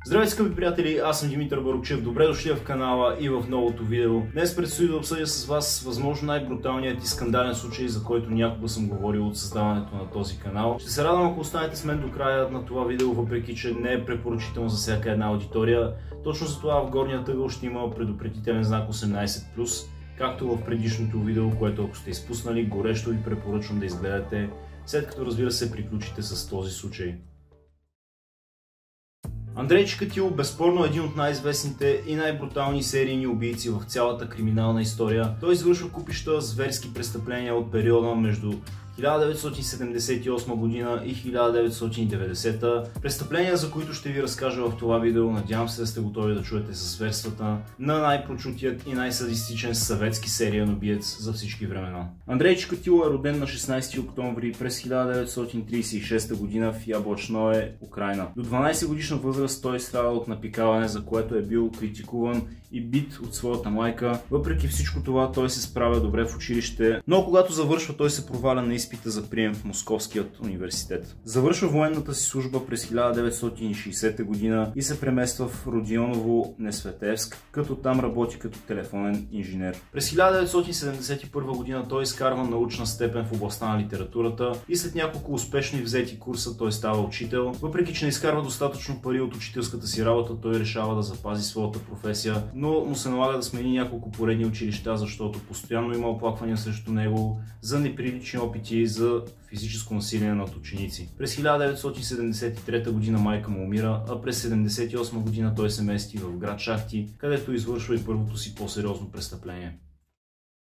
Здравейте, скъпи приятели, аз съм Димитър Барукчев, добре дошли в канала и в новото видео. Днес предстои да обсъдя с вас възможно най-бруталният и скандален случай, за който някога съм говорил от създаването на този канал. Ще се радвам, ако останете с мен до края на това видео, въпреки че не е препоръчително за всяка една аудитория. Точно за това в горния ъгъл ще има предупредителен знак 18+, както в предишното видео, което ако сте изпуснали, горещо ви препоръчвам да изгледате, след като разбира се приключите с този случай. Андрей Чикатило безспорно е един от най-известните и най-брутални серийни убийци в цялата криминална история. Той извършва купища зверски престъпления от периода между 1978 година и 1990. Престъпления, за които ще ви разкажа в това видео. Надявам се да сте готови да чуете за зверствата на най-прочутият и най-садистичен съветски сериен убиец за всички времена. Андрей Чикатило е роден на 16 октомври през 1936 година в Яблочное, Украйна. До 12 годишна възраст той е страдал от напикаване, за което е бил критикуван и бит от своята майка. Въпреки всичко това той се справя добре в училище, но когато завършва, той се проваля на изпита за прием в Московският университет. Завършва военната си служба през 1960 година и се премества в Родионово, Несветевск, като там работи като телефонен инженер. През 1971 година той изкарва научна степен в областта на литературата и след няколко успешни взети курса той става учител. Въпреки че не изкарва достатъчно пари от учителската си работа, той решава да запази своята професия, но му се налага да смени няколко поредни училища, защото постоянно има оплаквания срещу него за неприлични опити за физическо насилие над ученици. През 1973 година майка му умира, а през 1978 година той се мести в град Шахти, където извършва и първото си по-сериозно престъпление.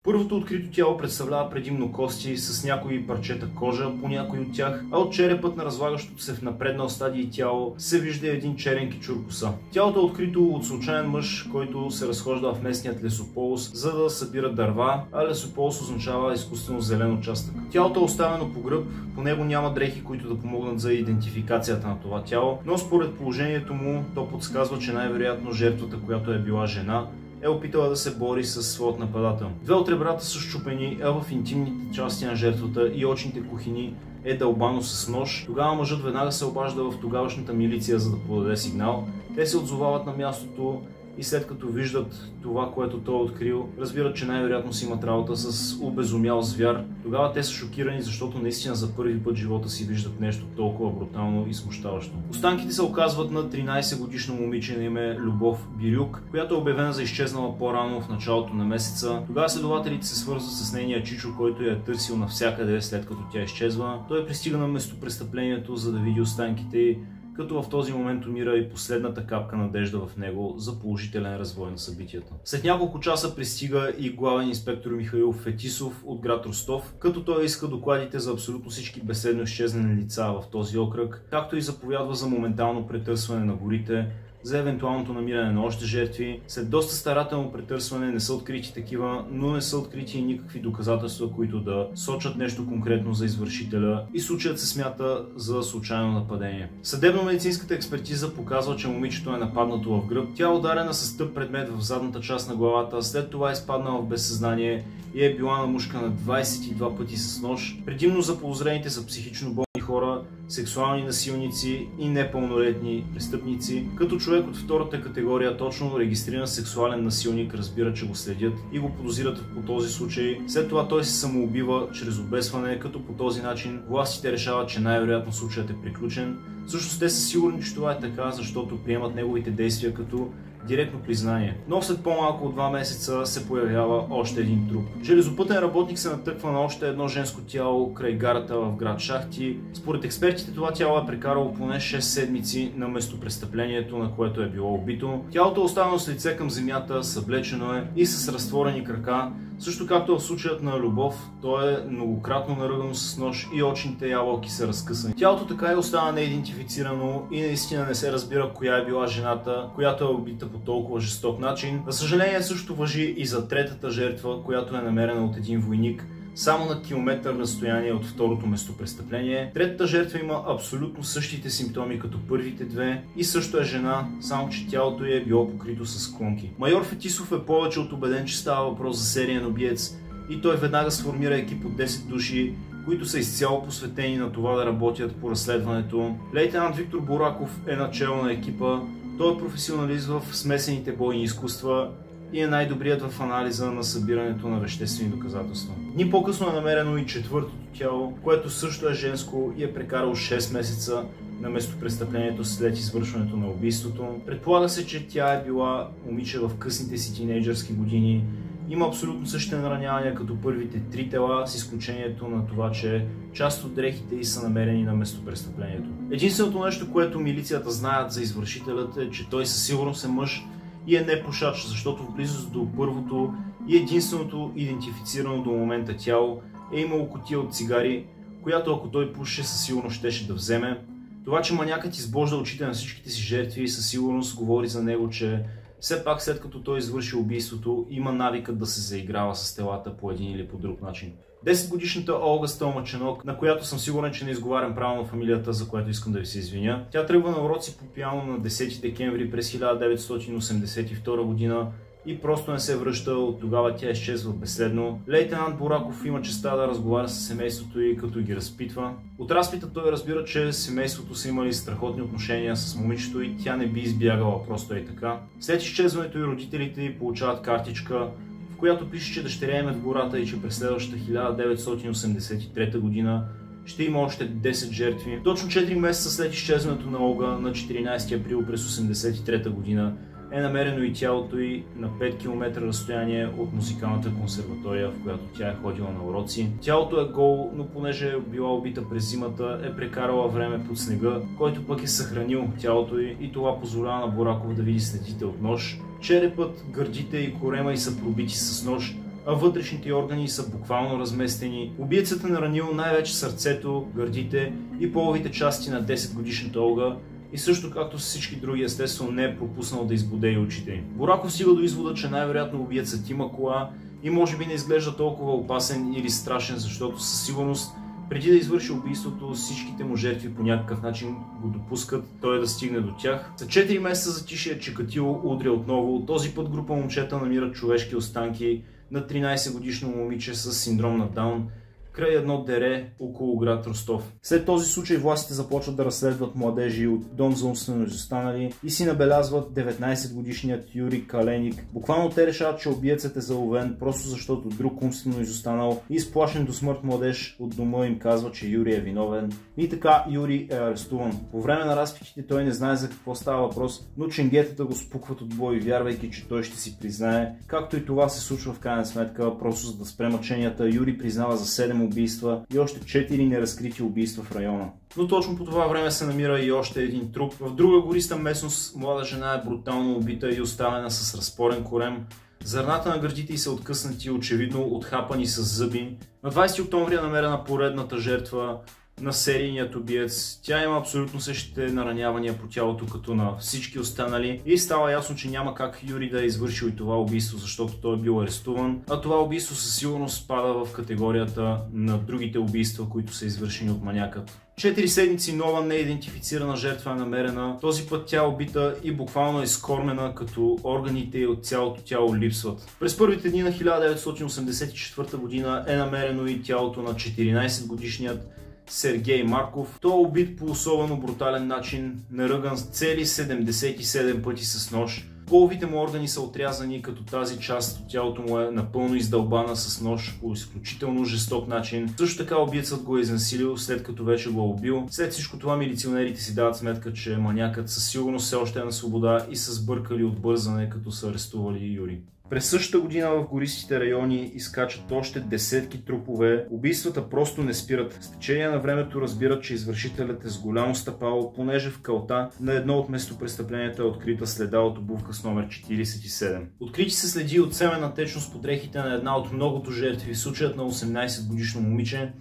Първото открито тяло представлява предимно кости с някои парчета кожа по някои от тях, а от черепът на разлагащото се в напреднал стадий тяло се вижда един черен кичур коса. Тялото е открито от случайен мъж, който се разхожда в местният лесополос, за да събира дърва, а лесополос означава изкуствено зелен участък. Тялото е оставено по гръб, по него няма дрехи, които да помогнат за идентификацията на това тяло, но според положението му то подсказва, че най-вероятно жертвата, която е била жена, е опитала да се бори с своят нападател. Две от ребрата са счупени, а в интимните части на жертвата и очните кухини е дълбано с нож. Тогава мъжът веднага се обажда в тогавашната милиция, за да подаде сигнал. Те се отзовават на мястото и след като виждат това, което той е открил, разбират, че най-вероятно си имат работа с обезумял звяр. Тогава те са шокирани, защото наистина за първи път в живота си виждат нещо толкова брутално и смущаващо. Останките се оказват на 13 годишно момиче на име Любов Бирюк, която е обявена за изчезнала по-рано в началото на месеца. Тогава следователите се свързват с нейния чичо, който я е търсил навсякъде след като тя изчезва. Той пристига на местопрестъплението, за да види останките й, като в този момент умира и последната капка надежда в него за положителен развой на събитията. След няколко часа пристига и главен инспектор Михаил Фетисов от град Ростов, като той иска докладите за абсолютно всички безследно изчезнали лица в този окръг, както и заповядва за моментално претърсване на горите, за евентуалното намиране на още жертви. След доста старателно претърсване не са открити такива, но не са открити и никакви доказателства, които да сочат нещо конкретно за извършителя и случаят се смята за случайно нападение. Съдебно-медицинската експертиза показва, че момичето е нападнато в гръб. Тя е ударена с тъп предмет в задната част на главата, след това е изпаднала в безсъзнание и е била намушкана 22 пъти с нож. Предимно заподозрените са психично болни хора, сексуални насилници и непълнолетни престъпници. Като човек от втората категория, точно регистриран сексуален насилник, разбира, че го следят и го подозират по този случай. След това той се самоубива чрез обесване, като по този начин властите решават, че най-вероятно случаят е приключен. Всъщност те са сигурни, че това е така, защото приемат неговите действия като директно признание. Но след по-малко от 2 месеца се появява още един труп. Железопътен работник се натъква на още едно женско тяло край гарата в град Шахти. Според експертите това тяло е прекарало поне 6 седмици на местопрестъплението, на което е било убито. Тялото е останало с лице към земята, съблечено е и с разтворени крака. Също както в случаят на Любов, то е многократно наръгано с нож и очните ябълки са разкъсани. Тялото така и остана неидентифицирано и наистина не се разбира коя е била жената, която е убита по толкова жесток начин. За съжаление също важи и за третата жертва, която е намерена от един войник, само на километър разстояние от второто местопрестъпление. Третата жертва има абсолютно същите симптоми като първите две и също е жена, само че тялото й е било покрито с клонки. Майор Фетисов е повече от убеден, че става въпрос за сериен убиец и той веднага сформира екип от 10 души, които са изцяло посветени на това да работят по разследването. Лейтенант Виктор Бораков е начело на екипа, Той е професионалист в смесените бойни изкуства и е най-добрият в анализа на събирането на веществени доказателства. Дни по-късно е намерено и четвъртото тяло, което също е женско и е прекарало 6 месеца на местопрестъплението след извършването на убийството. Предполага се, че тя е била момиче в късните си тинейджърски години. Има абсолютно същите наранявания като първите 3 тела, с изключението на това, че част от дрехите й са намерени на местопрестъплението. Единственото нещо, което милицията знаят за извършителят е, че той със сигурност е мъж и е непушач, защото в близост до първото и единственото идентифицирано до момента тяло е имало кутия от цигари, която ако той пушеше със сигурност щеше да вземе. Това, че манякът избожда очите на всичките си жертви, със сигурност говори за него, че все пак след като той извърши убийството, има навикът да се заиграва с телата по един или по друг начин. 10-годишната Олга Стълмаченок, на която съм сигурен, че не изговарям правилно фамилията, за което искам да ви се извиня. Тя тръгва на уроци по пиано на 10 декември през 1982 година и просто не се връща, от тогава тя изчезва безследно. Лейтенант Бураков има честа да разговаря с семейството и като ги разпитва. От разпита той разбира, че семейството са имали страхотни отношения с момичето и тя не би избягала просто и така. След изчезването и родителите й получават картичка, в която пише, че дъщеря им е в гората и че през следващата 1983 година ще има още 10 жертви. Точно 4 месеца след изчезването на Олга, на 14 април през 1983 година, е намерено и тялото й на 5 км разстояние от музикалната консерватория, в която тя е ходила на уроци. Тялото е голо, но понеже е била убита през зимата, е прекарала време под снега, който пък е съхранил тялото й и това позволява на Бураков да види следите от нож. Черепът, гърдите и корема й са пробити с нож, а вътрешните органи са буквално разместени. Убиецът е наранил най-вече сърцето, гърдите и половите части на 10-годишната Олга, и също както с всички други, естествено не е пропуснал да избуде и очите им. Бураков стига до извода, че най-вероятно убиецът има кола и може би не изглежда толкова опасен или страшен, защото със сигурност преди да извърши убийството, всичките му жертви по някакъв начин го допускат той да стигне до тях. За 4 месеца затишие Чикатило удря отново. Този път група момчета намират човешки останки на 13-годишно момиче с синдром на Даун край едно дере около град Ростов. След този случай властите започват да разследват младежи от дом за умствено изостанали и си набелязват 19-годишният Юрий Каленик. Буквално те решават, че убиецът е заловен, просто защото друг умствено изостанал и изплашен до смърт младеж от дома им казва, че Юрий е виновен. И така Юрий е арестуван. По време на разпитите той не знае за какво става въпрос, но ченгетата го спукват от бой, вярвайки, че той ще си признае. Както и това се случва в крайна сметка, просто за да спре мъченията, Юрий признава за 7 убийства и още 4 неразкрити убийства в района. Но точно по това време се намира и още един труп. В друга гориста местност млада жена е брутално убита и оставена с разпорен корем. Зърната на гърдите й са откъснати, очевидно отхапани с зъби. На 20 октомври е намерена поредната жертва на серийният убиец. Тя има абсолютно същите наранявания по тялото като на всички останали и става ясно, че няма как Юрий да е извършил и това убийство, защото той е бил арестуван, а това убийство със сигурност спада в категорията на другите убийства, които са извършени от манякът. 4 седмици нова неидентифицирана жертва е намерена. Този път тя е убита и буквално е изкормена, като органите от цялото тяло липсват. През първите дни на 1984 година е намерено и тялото на 14-годишният Сергей Марков. Той е убит по особено брутален начин, наръган цели 77 пъти с нож. Половите му органи са отрязани, като тази част от тялото му е напълно издълбана с нож по изключително жесток начин. Също така убиецът го е изнасилил, след като вече го е убил. След всичко това милиционерите си дават сметка, че манякът със сигурност все още е на свобода и са сбъркали от бързане, като са арестували Юрий. През същата година в гористите райони изкачат още десетки трупове. Убийствата просто не спират. С течение на времето разбират, че извършителят е с голямо стъпало, понеже в калта на едно от местопрестъпленията е открита следа от обувка с номер 47. Открити се следи от семенна течност по дрехите на една от многото жертви, случаят на 18-годишно момиче.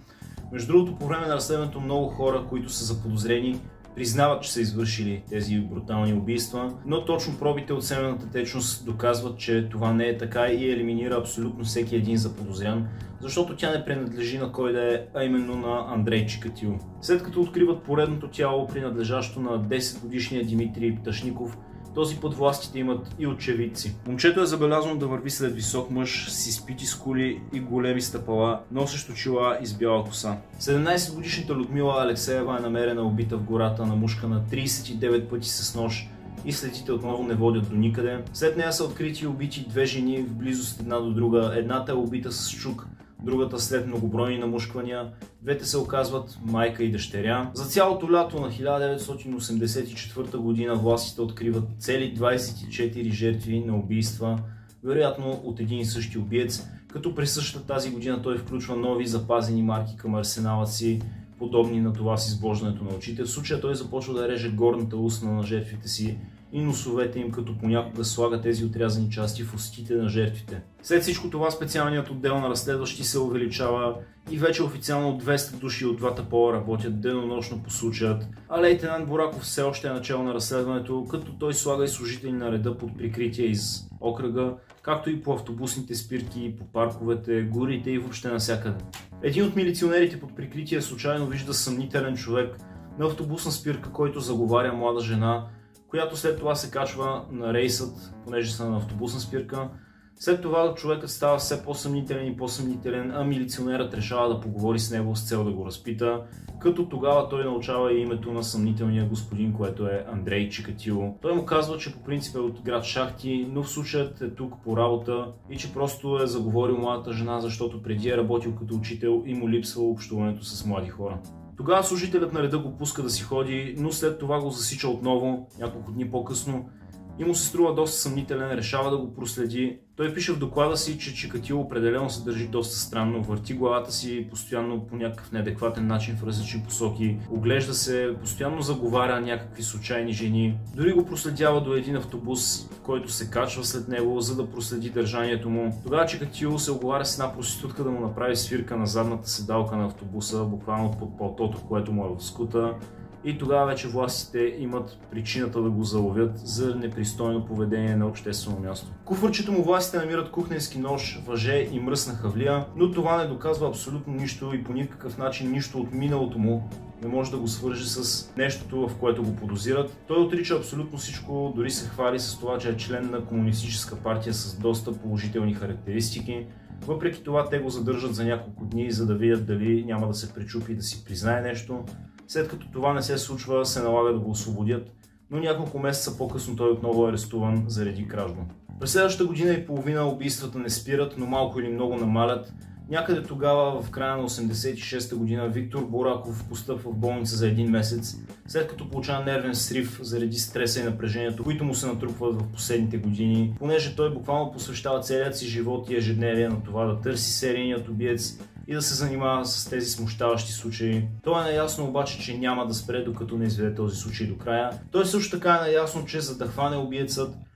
Между другото, по време на разследването много хора, които са заподозрени, признават, че са извършили тези брутални убийства, но точно пробите от семенната течност доказват, че това не е така и елиминира абсолютно всеки един заподозрян, защото тя не принадлежи на кой да е, а именно на Андрей Чикатило. След като откриват поредното тяло, принадлежащо на 10-годишния Димитрий Пташников, този път властите имат и очевидци. Момчето е забелязано да върви след висок мъж с изпити скули и големи стъпала, носещ очила и с бяла коса. 17-годишната Людмила Алексеева е намерена убита в гората, намушкана 39 пъти с нож, и следите отново не водят до никъде. След нея са открити и убити две жени в близост една до друга. Едната е убита с чук, другата след многобройни намушквания. Двете се оказват майка и дъщеря. За цялото лято на 1984 година властите откриват цели 24 жертви на убийства, вероятно от един и същи убиец, като през същата тази година той включва нови запазени марки към арсенала си, подобни на това с избождането на очите. В случая той започва да реже горната устна на жертвите си и носовете им, като понякога слага тези отрязани части в устите на жертвите. След всичко това специалният отдел на разследващи се увеличава и вече официално 200 души от двата пола работят денонощно по случаят, а лейтенант Бораков все още е начало на разследването, като той слага и служители на реда под прикритие из окръга, както и по автобусните спирки, по парковете, горите и въобще навсякъде. Един от милиционерите под прикритие случайно вижда съмнителен човек на автобусна спирка, който заговаря млада жена, която след това се качва на рейсът, понеже са на автобусна спирка. След това човекът става все по-съмнителен и по-съмнителен, а милиционерът решава да поговори с него с цел да го разпита, като тогава той научава и името на съмнителния господин, което е Андрей Чикатило. Той му казва, че по принцип е от град Шахти, но в случаят е тук по работа и че просто е заговорил младата жена, защото преди е работил като учител и му липсва общуването с млади хора. Тогава служителят на реда го пуска да си ходи, но след това го засича отново, няколко дни по-късно, и му се струва доста съмнителен, решава да го проследи. Той пише в доклада си, че Чикатило определено се държи доста странно, върти главата си постоянно по някакъв неадекватен начин в различни посоки, оглежда се, постоянно заговаря някакви случайни жени. Дори го проследява до един автобус, в който се качва след него, за да проследи държанието му. Тогава Чикатило се оговаря с една проститутка да му направи свирка на задната седалка на автобуса, буквално под палтото, което му е в скута. И тогава вече властите имат причината да го заловят за непристойно поведение на обществено място. В куфърчето му властите намират кухненски нож, въже и мръсна хавлия, но това не доказва абсолютно нищо и по никакъв начин нищо от миналото му не може да го свърже с нещото, в което го подозират. Той отрича абсолютно всичко, дори се хвали с това, че е член на комунистическа партия с доста положителни характеристики. Въпреки това те го задържат за няколко дни, за да видят дали няма да се пречупи и да си признае нещо. След като това не се случва, се налага да го освободят, но няколко месеца по-късно той отново е арестуван заради кражба. През следващата година и половина убийствата не спират, но малко или много намалят. Някъде тогава, в края на 86-та година, Виктор Бораков постъпва в болница за един месец, след като получава нервен срив заради стреса и напрежението, които му се натрупват в последните години, понеже той буквално посвещава целият си живот и ежедневие на това да търси серийният убиец и да се занимава с тези смущаващи случаи. Той е наясно обаче, че няма да спре, докато не изведе този случай до края. Той също така е наясно, че за да хване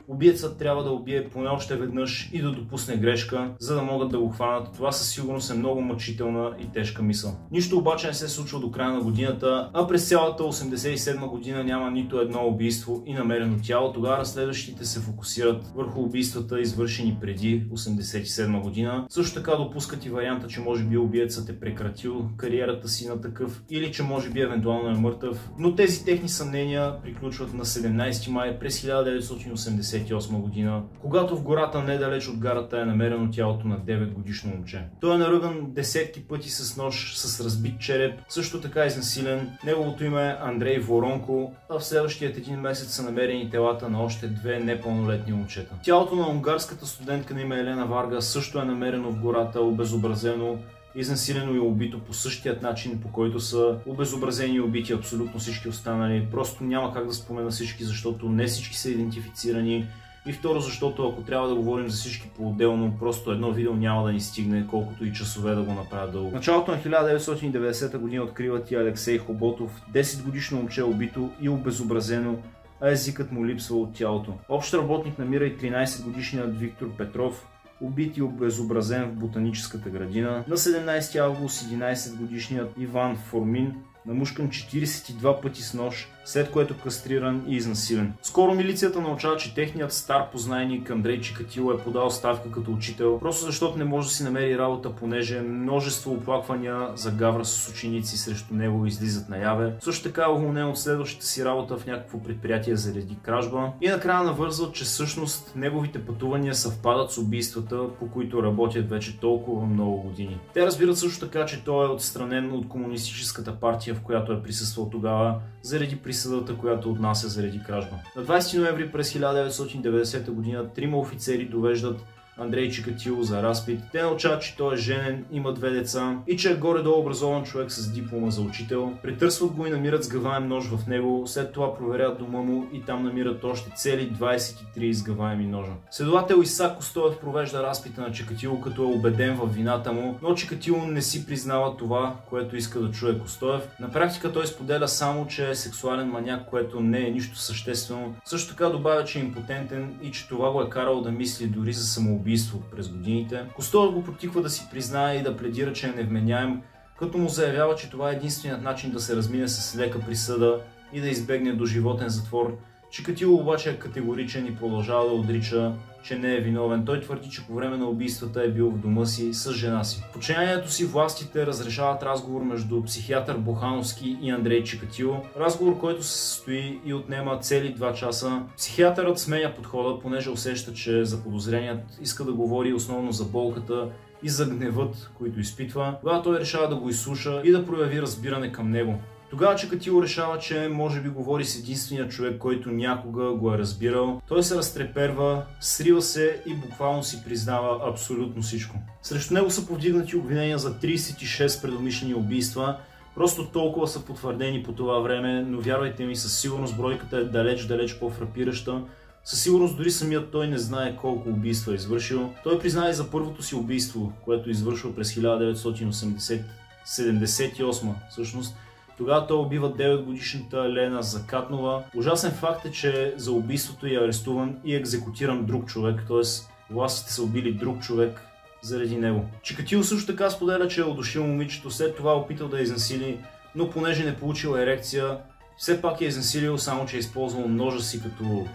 убиецът трябва да убие поне още веднъж и да допусне грешка, за да могат да го хванат. Това със сигурност е много мъчителна и тежка мисъл. Нищо обаче не се случва до края на годината, а през цялата 87 година няма нито едно убийство и намерено тяло. Тогава разследващите се фокусират върху убийствата, извършени преди 87 година. Също така допускат и варианта, че може би убиецът е прекратил кариерата си на такъв или че може би евентуално е мъртъв. Но тези техни съмнения приключват на 17 май през 1988 година, когато в гората недалеч от гарата е намерено тялото на 9-годишно момче. Той е наръган десетки пъти с нож, с разбит череп, също така изнасилен. Неговото име е Андрей Воронко, а в следващият един месец са намерени телата на още две непълнолетни момчета. Тялото на унгарската студентка на име Елена Варга също е намерено в гората, обезобразено, изнасилено и убито по същият начин, по който са обезобразени и убити абсолютно всички останали. Просто няма как да спомена всички, защото не всички са идентифицирани. И второ, защото ако трябва да говорим за всички по-отделно, просто едно видео няма да ни стигне, колкото и часове да го направят дълго. В началото на 1990 година откриват и Алексей Хоботов, 10-годишно момче убито и обезобразено, а езикът му липсва от тялото. Общ работник намира и 13-годишният Виктор Петров, убит и обезобразен в ботаническата градина. На 17 август 11-годишният Иван Формин, намушкан 42 пъти с нож, след което кастриран и изнасилен. Скоро милицията научава, че техният стар познайник Андрей Чикатило е подал ставка като учител, просто защото не може да си намери работа, понеже множество оплаквания за гавра с ученици срещу него излизат наяве. Също така е уволнен от следващата си работа в някакво предприятие заради кражба и накрая навързват, че всъщност неговите пътувания съвпадат с убийствата, по които работят вече толкова много години. Те разбират също така, че той е отстранен от комунистическата партия, в която е присъствал тогава, заради присъдата, която отнася заради кражба. На 20 ноември през 1990 година трима офицери довеждат Андрей Чикатило за разпит. Те научават, че той е женен, има 2 деца и че е горе-долу образован човек с диплома за учител. Претърсват го и намират сгъваем нож в него, след това проверят дома му и там намират още цели 23 изгъваеми ножа. Следовател Исак Костоев провежда разпита на Чикатило, като е убеден в вината му, но Чикатило не си признава това, което иска да чуе Костоев. На практика той споделя само, че е сексуален маняк, което не е нищо съществено. Също така добавя, че е импотентен и че това го е карало да мисли дори за самоубийство през годините. Костоев го потиква да си признае и да пледира, че е невменяем, като му заявява, че това е единственият начин да се размине с лека присъда и да избегне доживотен затвор. Чикатило обаче е категоричен и продължава да отрича, че не е виновен. Той твърди, че по време на убийствата е бил в дома си с жена си. В отчаянието си властите разрешават разговор между психиатър Бохановски и Андрей Чикатило. Разговор, който се състои и отнема цели 2 часа. Психиатърът сменя подхода, понеже усеща, че заподозреният иска да говори основно за болката и за гневът, който изпитва. Тогава той решава да го изслуша и да прояви разбиране към него. Тогава Чикатило решава, че може би говори с единствения човек, който някога го е разбирал. Той се разтреперва, срива се и буквално си признава абсолютно всичко. Срещу него са повдигнати обвинения за 36 предумишлени убийства. Просто толкова са потвърдени по това време, но вярвайте ми, със сигурност бройката е далеч по-фрапираща. Със сигурност дори самият той не знае колко убийства е извършил. Той призна и за първото си убийство, което извършва през 1978 всъщност. Тогава той убива 9-годишната Лена Закатнова. Ужасен факт е, че за убийството е арестуван и екзекутиран друг човек, т.е. властите са убили друг човек заради него. Чикатило също така споделя, че е удушил момичето, след това опитал да я изнасили, но понеже не получил ерекция, все пак я изнасилил, само че е използвал ножа си като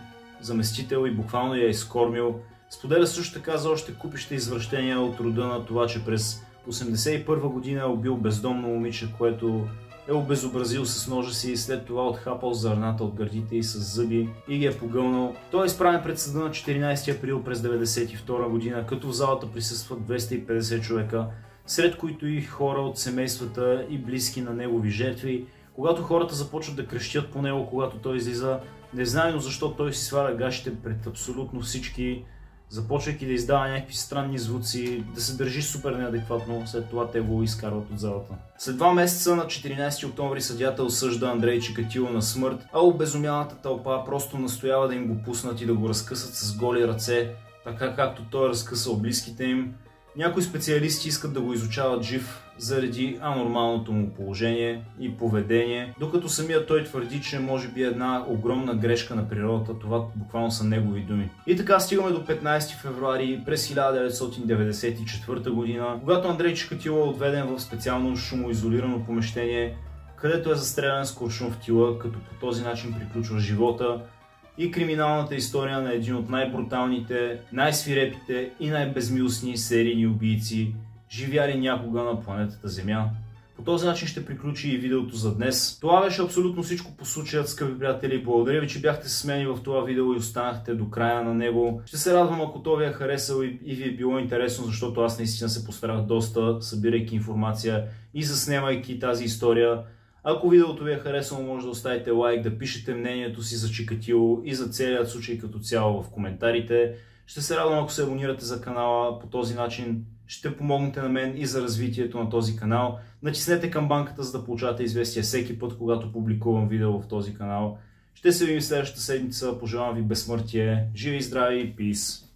заместител и буквално я е изкормил. Споделя също така за още купища извращения от рода на това, че през 1981 година е убил бездомно момиче, което е обезобразил с ножа си и след това отхапал зърната от гърдите и с зъби и ги е погълнал. Той е изправен пред съда на 14 април през 1992 година, като в залата присъстват 250 човека, сред които и хора от семействата и близки на негови жертви. Когато хората започват да крещят по него, когато той излиза, незнайно защо той си сваля гащите пред абсолютно всички, започвайки да издава някакви странни звуци, да се държи супер неадекватно, след това те го изкарват от залата. След 2 месеца на 14 октомври съдията осъжда Андрей Чикатило на смърт, а обезумялата тълпа просто настоява да им го пуснат и да го разкъсат с голи ръце, така както той е разкъсал близките им. Някои специалисти искат да го изучават жив заради анормалното му положение и поведение, докато самият той твърди, че може би е една огромна грешка на природата, това буквално са негови думи. И така стигаме до 15 февруари през 1994 година, когато Андрей Чикатило е отведен в специално шумоизолирано помещение, където е застрелян с куршум в тила, като по този начин приключва живота и криминалната история на един от най-бруталните, най-свирепите и най-безмилостни серийни убийци, живяли някога на планетата Земя. По този начин ще приключи и видеото за днес. Това беше абсолютно всичко по случаят, скъпи приятели. Благодаря ви, че бяхте с мен в това видео и останахте до края на него. Ще се радвам, ако то ви е харесал и ви е било интересно, защото аз наистина се постарах доста, събирайки информация и заснемайки тази история. Ако видеото ви е харесало, може да оставите лайк, да пишете мнението си за Чикатило и за целият случай като цяло в коментарите. Ще се радвам, ако се абонирате за канала. По този начин ще помогнете на мен и за развитието на този канал. Натиснете камбанката, за да получавате известия всеки път, когато публикувам видео в този канал. Ще се видим следващата седмица. Пожелавам ви безсмъртие. Живи и здрави! Peace!